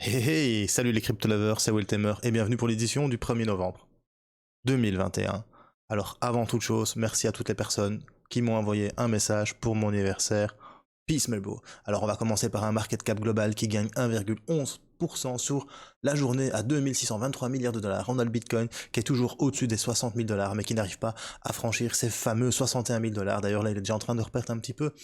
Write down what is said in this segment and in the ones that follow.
Hey, hey, salut les crypto-lovers, c'est Wiltemer et bienvenue pour l'édition du 1er novembre 2021. Alors avant toute chose, merci à toutes les personnes qui m'ont envoyé un message pour mon anniversaire. Peace my bro. Alors on va commencer par un market cap global qui gagne 1,11% sur la journée à 2623 milliards de dollars. On a le Bitcoin qui est toujours au-dessus des 60 000 dollars mais qui n'arrive pas à franchir ces fameux 61 000 dollars. D'ailleurs là il est déjà en train de reperdre un petit peu.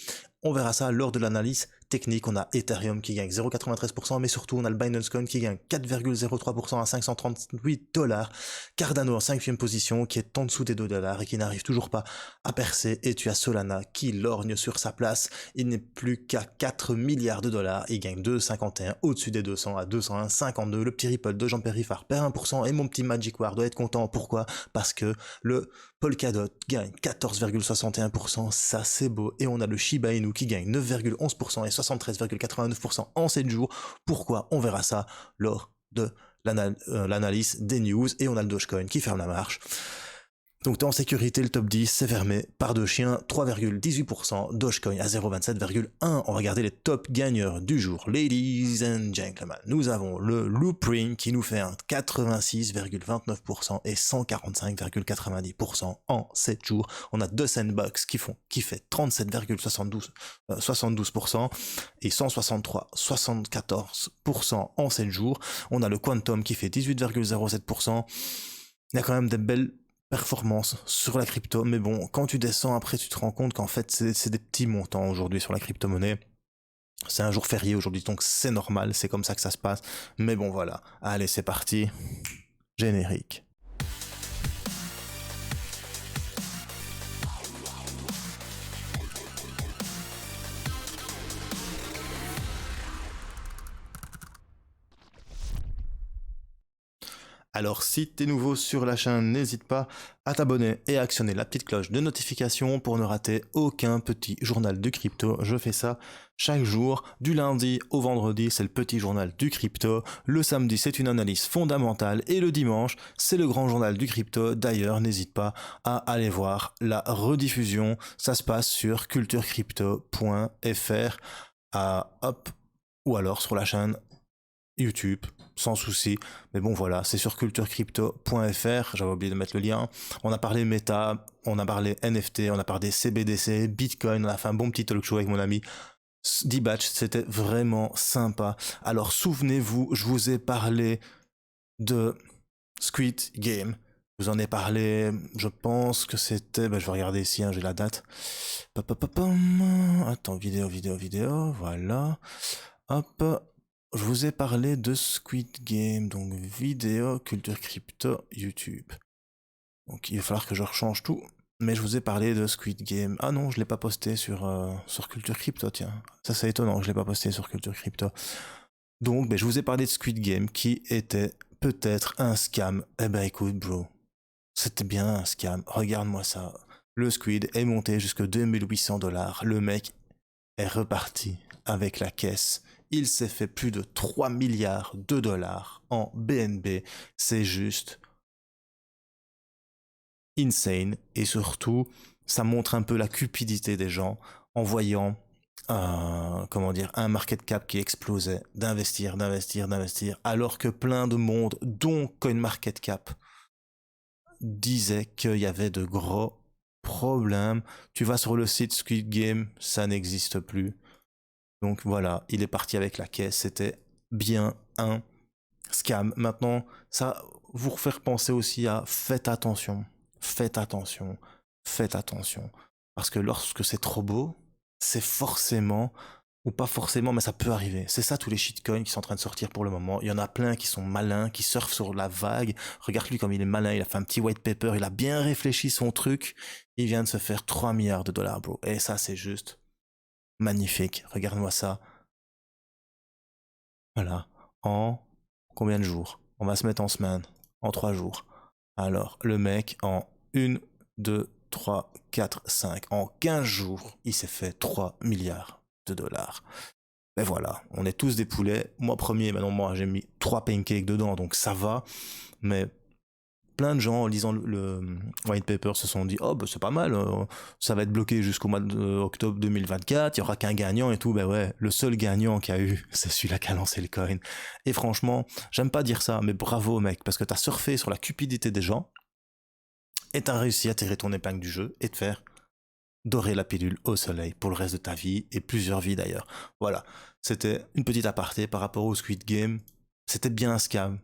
On verra ça lors de l'analyse technique. On a Ethereum qui gagne 0,93%, mais surtout on a le Binance Coin qui gagne 4,03% à 538 dollars. Cardano en 5e position qui est en dessous des 2 dollars et qui n'arrive toujours pas à percer. Et tu as Solana qui lorgne sur sa place. Il n'est plus qu'à 4 milliards de dollars. Il gagne 2,51 au-dessus des 200 à 201,52. Le petit Ripple de Jean-Pierre Riffard perd 1% et mon petit Magic War doit être content. Pourquoi? Parce que le Polkadot gagne 14,61%, ça c'est beau. Et on a le Shiba Inu qui gagne 9,11% et 73,89% en 7 jours. Pourquoi? On verra ça lors de l'analyse des news. Et on a le Dogecoin qui ferme la marche. Donc en sécurité, le top 10, c'est fermé par deux chiens, 3,18%, Dogecoin à 0,27,1%. On va regarder les top gagneurs du jour. Ladies and gentlemen, nous avons le Loopring qui nous fait un 86,29% et 145,90% en 7 jours. On a deux Sandbox qui fait 37,72% et 163,74% en 7 jours. On a le Quantum qui fait 18,07%. Il y a quand même des belles performance sur la crypto, mais bon, quand tu descends après, tu te rends compte qu'en fait, c'est des petits montants aujourd'hui sur la crypto-monnaie. C'est un jour férié aujourd'hui, donc c'est normal, c'est comme ça que ça se passe. Mais bon, voilà. Allez, c'est parti. Générique. Alors si t'es nouveau sur la chaîne, n'hésite pas à t'abonner et à actionner la petite cloche de notification pour ne rater aucun petit journal du crypto. Je fais ça chaque jour, du lundi au vendredi, c'est le petit journal du crypto. Le samedi, c'est une analyse fondamentale et le dimanche, c'est le grand journal du crypto. D'ailleurs, n'hésite pas à aller voir la rediffusion. Ça se passe sur culturecrypto.fr hop, ou alors sur la chaîne YouTube, sans souci. Mais bon, voilà, c'est sur culturecrypto.fr. J'avais oublié de mettre le lien. On a parlé méta, on a parlé NFT, on a parlé CBDC, Bitcoin. On a fait un bon petit talk show avec mon ami D-Batch. C'était vraiment sympa. Alors, souvenez-vous, je vous ai parlé de Squid Game. Je vous en ai parlé, je pense que c'était... je vais regarder ici, hein, j'ai la date. Attends, vidéo, voilà. Hop, je vous ai parlé de Squid Game, donc vidéo, culture crypto, YouTube. Donc il va falloir que je rechange tout, mais je vous ai parlé de Squid Game. Ah non, je l'ai pas posté sur Culture Crypto, tiens. Ça c'est étonnant, je l'ai pas posté sur Culture Crypto. Donc je vous ai parlé de Squid Game qui était peut-être un scam. Eh ben écoute bro, c'était bien un scam, regarde-moi ça. Le Squid est monté jusqu'à 2800 dollars. Le mec est reparti avec la caisse. Il s'est fait plus de 3 milliards de dollars en BNB. C'est juste insane. Et surtout, ça montre un peu la cupidité des gens en voyant un market cap qui explosait, d'investir, alors que plein de monde, dont CoinMarketCap, disait qu'il y avait de gros problèmes. Tu vas sur le site Squid Game, ça n'existe plus. Donc voilà, il est parti avec la caisse, c'était bien un scam. Maintenant, ça vous faire penser aussi à faites attention, faites attention, faites attention. Parce que lorsque c'est trop beau, c'est forcément, ou pas forcément, mais ça peut arriver. C'est ça tous les shitcoins qui sont en train de sortir pour le moment. Il y en a plein qui sont malins, qui surfent sur la vague. Regarde lui comme il est malin, il a fait un petit white paper, il a bien réfléchi son truc. Il vient de se faire 3 milliards de dollars, bro. Et ça, c'est juste magnifique. Regarde-moi ça. Voilà. En combien de jours? On va se mettre en semaine. En 3 jours. Alors, le mec, en 1, 2, 3, 4, 5, en 15 jours, il s'est fait 3 milliards de dollars. Et voilà, on est tous des poulets. Moi premier, maintenant moi j'ai mis 3 pancakes dedans, donc ça va. Mais plein de gens en lisant le white paper se sont dit oh bah c'est pas mal, ça va être bloqué jusqu'au mois d'octobre 2024, il y aura qu'un gagnant et tout. Ben ouais, le seul gagnant qu'il y a eu, c'est celui-là qui a lancé le coin. Et franchement, j'aime pas dire ça, mais bravo mec, parce que t'as surfé sur la cupidité des gens et t'as réussi à tirer ton épingle du jeu et te faire dorer la pilule au soleil pour le reste de ta vie et plusieurs vies d'ailleurs. Voilà, c'était une petite aparté par rapport au Squid Game. C'était bien un scam.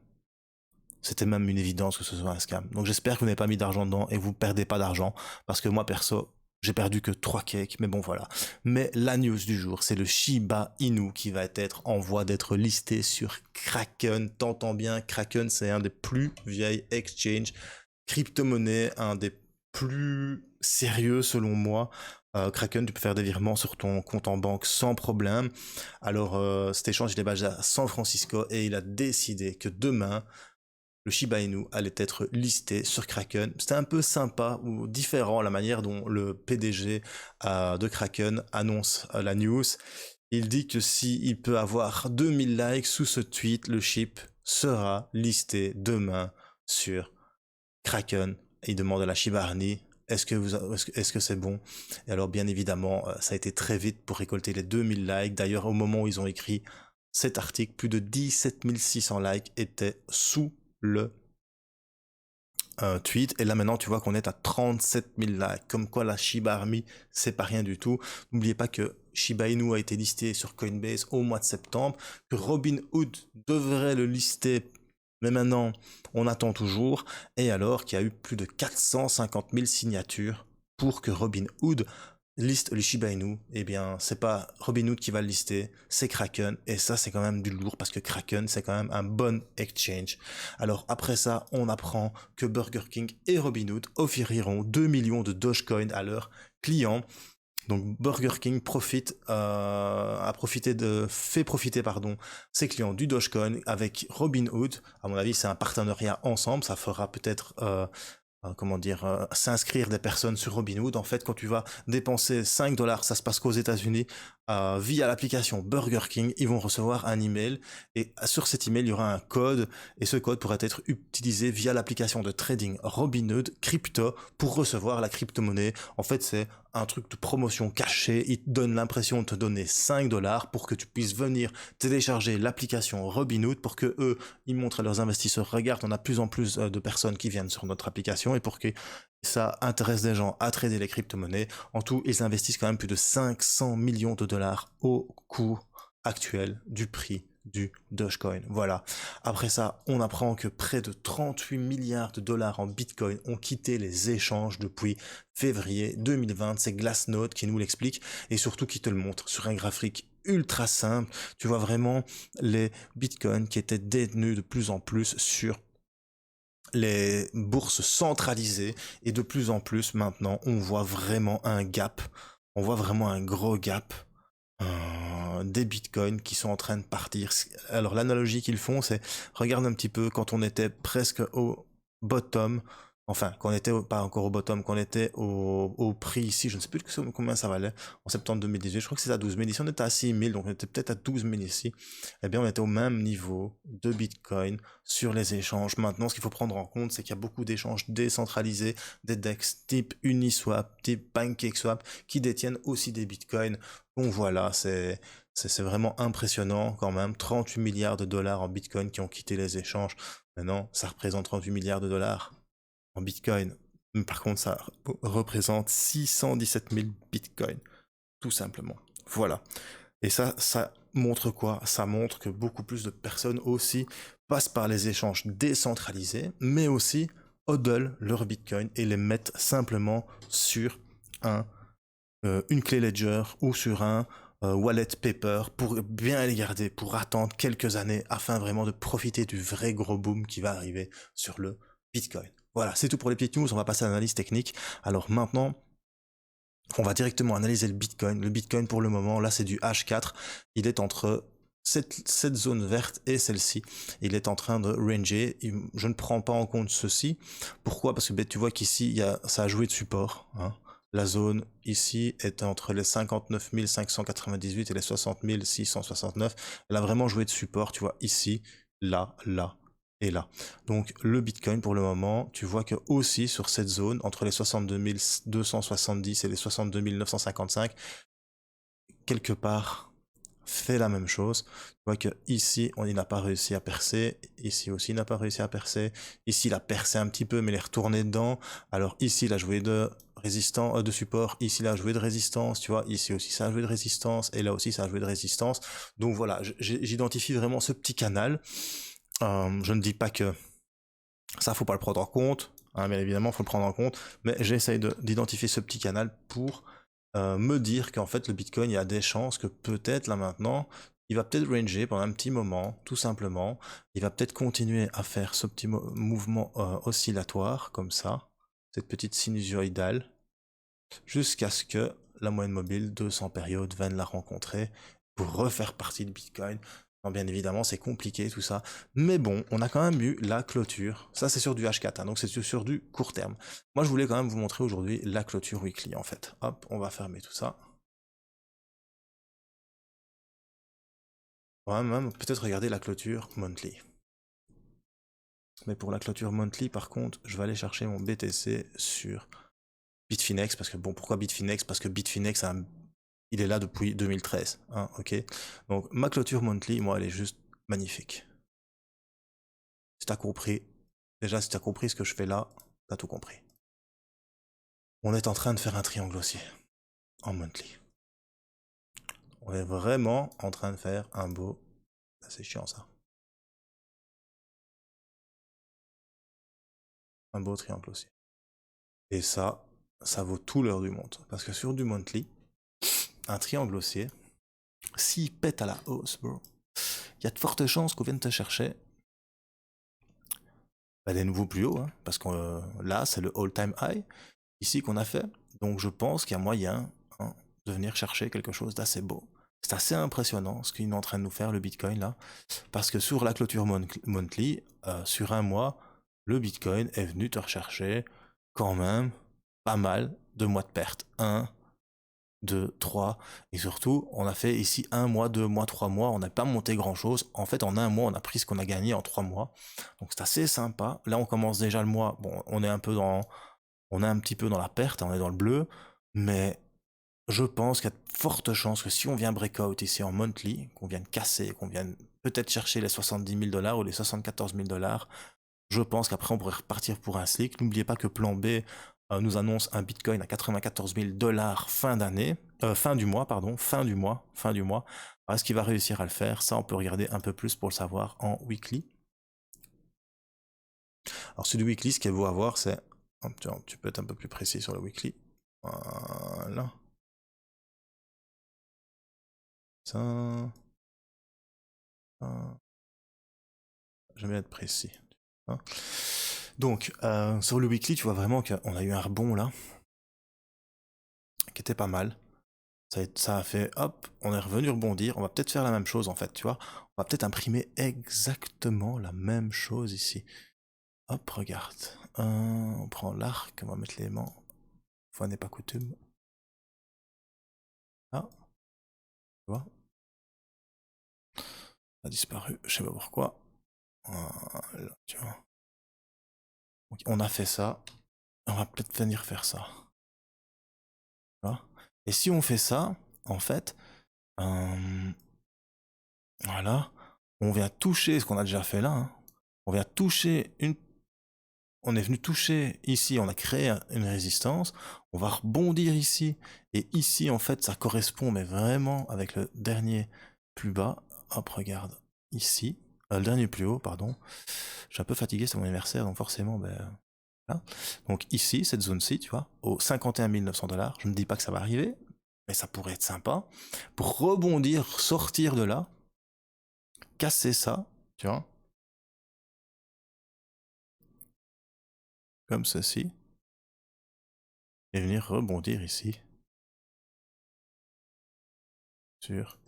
C'était même une évidence que ce soit un scam. Donc j'espère que vous n'avez pas mis d'argent dedans et que vous perdez pas d'argent. Parce que moi perso, j'ai perdu que 3 cakes, mais bon voilà. Mais la news du jour, c'est le Shiba Inu qui va être en voie d'être listé sur Kraken. T'entends bien, Kraken c'est un des plus vieilles exchanges crypto-monnaie, un des plus sérieux selon moi. Kraken, tu peux faire des virements sur ton compte en banque sans problème. Alors cet échange il est basé à San Francisco et il a décidé que demain le Shiba Inu allait être listé sur Kraken. C'était un peu sympa ou différent la manière dont le PDG de Kraken annonce la news. Il dit que s'il peut avoir 2000 likes sous ce tweet, le SHIB sera listé demain sur Kraken. Et il demande à la Shiba Inu est-ce que c'est bon? Et alors bien évidemment, ça a été très vite pour récolter les 2000 likes. D'ailleurs, au moment où ils ont écrit cet article, plus de 17 600 likes étaient sous le tweet. Et là maintenant, tu vois qu'on est à 37 000 likes. Comme quoi la Shiba Army, c'est pas rien du tout. N'oubliez pas que Shiba Inu a été listé sur Coinbase au mois de septembre, que Robinhood devrait le lister, mais maintenant, on attend toujours. Et alors qu'il y a eu plus de 450 000 signatures pour que Robinhood liste le Shiba Inu. Eh bien, c'est pas Robinhood qui va le lister, c'est Kraken. Et ça, c'est quand même du lourd parce que Kraken, c'est quand même un bon exchange. Alors, après ça, on apprend que Burger King et Robinhood offriront 2 millions de Dogecoin à leurs clients. Donc Burger King fait profiter ses clients du Dogecoin avec Robinhood. À mon avis, c'est un partenariat ensemble. Ça fera peut-être s'inscrire des personnes sur Robinhood. En fait, quand tu vas dépenser 5 dollars, ça se passe qu'aux États-Unis, via l'application Burger King, ils vont recevoir un email et sur cet email, il y aura un code et ce code pourrait être utilisé via l'application de trading Robinhood Crypto pour recevoir la crypto-monnaie. En fait, c'est un truc de promotion cachée. Ils te donnent l'impression de te donner 5 dollars pour que tu puisses venir télécharger l'application Robinhood pour que eux, ils montrent à leurs investisseurs, regarde, on a de plus en plus de personnes qui viennent sur notre application et pour que ça intéresse des gens à trader les crypto-monnaies. En tout, ils investissent quand même plus de 500 millions de dollars au cours actuel du prix du Dogecoin. Voilà. Après ça, on apprend que près de 38 milliards de dollars en Bitcoin ont quitté les échanges depuis février 2020. C'est Glassnode qui nous l'explique et surtout qui te le montre sur un graphique ultra simple. Tu vois vraiment les Bitcoins qui étaient détenus de plus en plus sur les bourses centralisées et de plus en plus maintenant on voit vraiment un gap, on voit vraiment un gros gap des bitcoins qui sont en train de partir. Alors l'analogie qu'ils font c'est, regarde un petit peu quand on était presque au bottom, enfin qu'on était pas encore au bottom, qu'on était au prix ici, je ne sais plus combien ça valait en septembre 2018, je crois que c'était à 12 000, ici on était à 6 000, donc on était peut-être à 12 000 ici. Eh bien on était au même niveau de bitcoin sur les échanges. Maintenant ce qu'il faut prendre en compte c'est qu'il y a beaucoup d'échanges décentralisés, des DEX type Uniswap, type PancakeSwap qui détiennent aussi des bitcoins. Donc voilà, c'est vraiment impressionnant quand même, 38 milliards de dollars en bitcoin qui ont quitté les échanges. Maintenant ça représente 38 milliards de dollars en bitcoin. Mais par contre, ça représente 617 000 bitcoins, tout simplement. Voilà. Et ça montre quoi? Ça montre que beaucoup plus de personnes aussi passent par les échanges décentralisés, mais aussi hodl leur bitcoin et les mettent simplement sur une clé Ledger ou sur un wallet paper pour bien les garder, pour attendre quelques années afin vraiment de profiter du vrai gros boom qui va arriver sur le bitcoin. Voilà, c'est tout pour les petites news, on va passer à l'analyse technique. Alors maintenant, on va directement analyser le Bitcoin. Le Bitcoin pour le moment, là c'est du H4, il est entre cette zone verte et celle-ci. Il est en train de ranger, je ne prends pas en compte ceci. Pourquoi? Parce que tu vois qu'ici, ça a joué de support. Hein. La zone ici est entre les 59 598 et les 60 669. Elle a vraiment joué de support, tu vois, ici, là, est là. Donc le Bitcoin pour le moment, tu vois que aussi sur cette zone, entre les 62 270 et les 62 955, quelque part fait la même chose. Tu vois que ici il n'a pas réussi à percer, ici aussi il n'a pas réussi à percer, ici il a percé un petit peu mais il est retourné dedans, alors ici il a joué de résistance, de support, ici il a joué de résistance, tu vois, ici aussi ça a joué de résistance, et là aussi ça a joué de résistance. Donc voilà, j'identifie vraiment ce petit canal. Je ne dis pas que ça faut pas le prendre en compte, hein, bien évidemment faut le prendre en compte, mais j'essaye d'identifier ce petit canal pour me dire qu'en fait le Bitcoin, il y a des chances que peut-être là maintenant, il va peut-être ranger pendant un petit moment, tout simplement. Il va peut-être continuer à faire ce petit mouvement oscillatoire, comme ça, cette petite sinusoïdale, jusqu'à ce que la moyenne mobile 200 périodes vienne la rencontrer pour refaire partie de Bitcoin. Non, bien évidemment, c'est compliqué tout ça. Mais bon, on a quand même eu la clôture. Ça, c'est sur du H4, hein, donc c'est sur du court terme. Moi, je voulais quand même vous montrer aujourd'hui la clôture weekly, en fait. Hop, on va fermer tout ça. On va même peut-être regarder la clôture monthly. Mais pour la clôture monthly, par contre, je vais aller chercher mon BTC sur Bitfinex, parce que bon, pourquoi Bitfinex? Parce que Bitfinex il est là depuis 2013, hein, ok. Donc ma clôture monthly, moi, elle est juste magnifique. Si t'as compris, déjà si t'as compris ce que je fais là, t'as tout compris. On est en train de faire un triangle haussier en monthly. On est vraiment en train de faire un beau... C'est chiant ça. Un beau triangle haussier. Et ça vaut tout l'heure du monde. Parce que sur du monthly, un triangle haussier, s'il pète à la hausse, bro, il y a de fortes chances qu'on vienne te chercher des nouveaux plus hauts, hein, parce que là, c'est le all-time high, ici qu'on a fait. Donc je pense qu'il y a moyen, hein, de venir chercher quelque chose d'assez beau. C'est assez impressionnant ce qu'il est en train de nous faire, le Bitcoin, là. Parce que sur la clôture monthly, sur un mois, le Bitcoin est venu te rechercher quand même pas mal de mois de perte. 1, 2, 3, et surtout, on a fait ici 1 mois, 2 mois, 3 mois, on n'a pas monté grand chose. En fait, en un mois, on a pris ce qu'on a gagné en 3 mois. Donc c'est assez sympa. Là, on commence déjà le mois. Bon, on est un petit peu dans la perte, on est dans le bleu, mais je pense qu'il y a de fortes chances que si on vient breakout ici en monthly, qu'on vienne casser, qu'on vienne peut-être chercher les 70 000 $ ou les 74 000 $, je pense qu'après on pourrait repartir pour un slick. N'oubliez pas que Plan B nous annonce un Bitcoin à 94 000 $ fin d'année, fin du mois, pardon, fin du mois. Est-ce qu'il va réussir à le faire? Ça, on peut regarder un peu plus pour le savoir en weekly. Alors, sur du weekly, ce qu'il faut avoir, c'est... Tu peux être un peu plus précis sur le weekly. Voilà. Ça... J'aime bien être précis. Hein. Donc, sur le weekly, tu vois vraiment qu'on a eu un rebond là, qui était pas mal. Ça a fait, hop, on est revenu rebondir. On va peut-être faire la même chose en fait, tu vois. On va peut-être imprimer exactement la même chose ici. Hop, regarde. On prend l'arc, on va mettre l'élément. Fois n'est pas coutume. Ah, tu vois. Ça a disparu, je sais pas pourquoi. Voilà, tu vois. Donc, on a fait ça. On va peut-être venir faire ça. Tu vois. Et si on fait ça, en fait, voilà, on vient toucher ce qu'on a déjà fait là. Hein. On vient toucher une... On est venu toucher ici, on a créé une résistance. On va rebondir ici. Et ici, en fait, ça correspond, mais vraiment, avec le dernier plus bas. Hop, regarde, ici. Le dernier plus haut, pardon. Je suis un peu fatigué, c'est mon anniversaire, donc forcément, ben... Voilà. Donc ici, cette zone-ci, tu vois, aux 51 900 $, je ne dis pas que ça va arriver, mais ça pourrait être sympa, pour rebondir, sortir de là, casser ça, tu vois, comme ceci, et venir rebondir ici, sur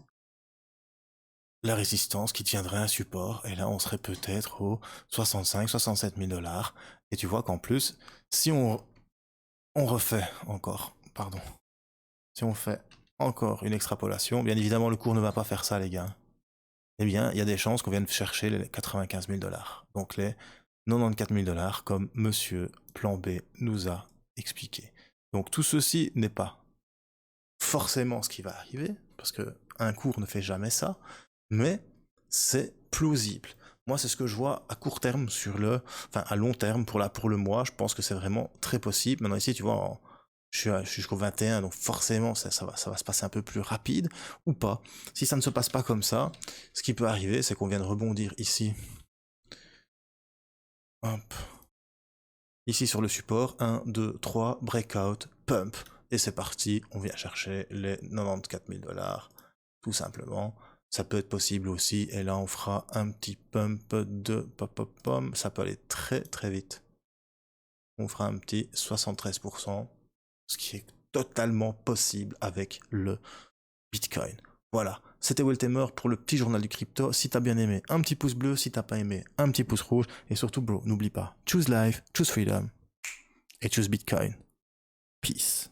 la résistance qui tiendrait un support, et là on serait peut-être aux 65-67 000 $, et tu vois qu'en plus, si on refait encore, pardon, si on fait encore une extrapolation, bien évidemment le cours ne va pas faire ça les gars, eh bien, il y a des chances qu'on vienne chercher les 95 000 $. Donc les 94 000 $, comme Monsieur Plan B nous a expliqué. Donc tout ceci n'est pas forcément ce qui va arriver, parce qu'un cours ne fait jamais ça, mais c'est plausible. Moi, c'est ce que je vois à court terme enfin à long terme pour le mois. Je pense que c'est vraiment très possible. Maintenant ici, tu vois, je suis jusqu'au 21, donc forcément, ça va se passer un peu plus rapide ou pas. Si ça ne se passe pas comme ça, ce qui peut arriver, c'est qu'on vient de rebondir ici. Hop. Ici sur le support, 1, 2, 3, breakout, pump, et c'est parti, on vient chercher les 94 000 $, tout simplement. Ça peut être possible aussi, et là on fera un petit pump de pop, ça peut aller très très vite. On fera un petit 73%, ce qui est totalement possible avec le Bitcoin. Voilà, c'était Weltemer pour le petit journal du crypto. Si t'as bien aimé, un petit pouce bleu. Si t'as pas aimé, un petit pouce rouge. Et surtout, bro, n'oublie pas, choose life, choose freedom, et choose Bitcoin. Peace.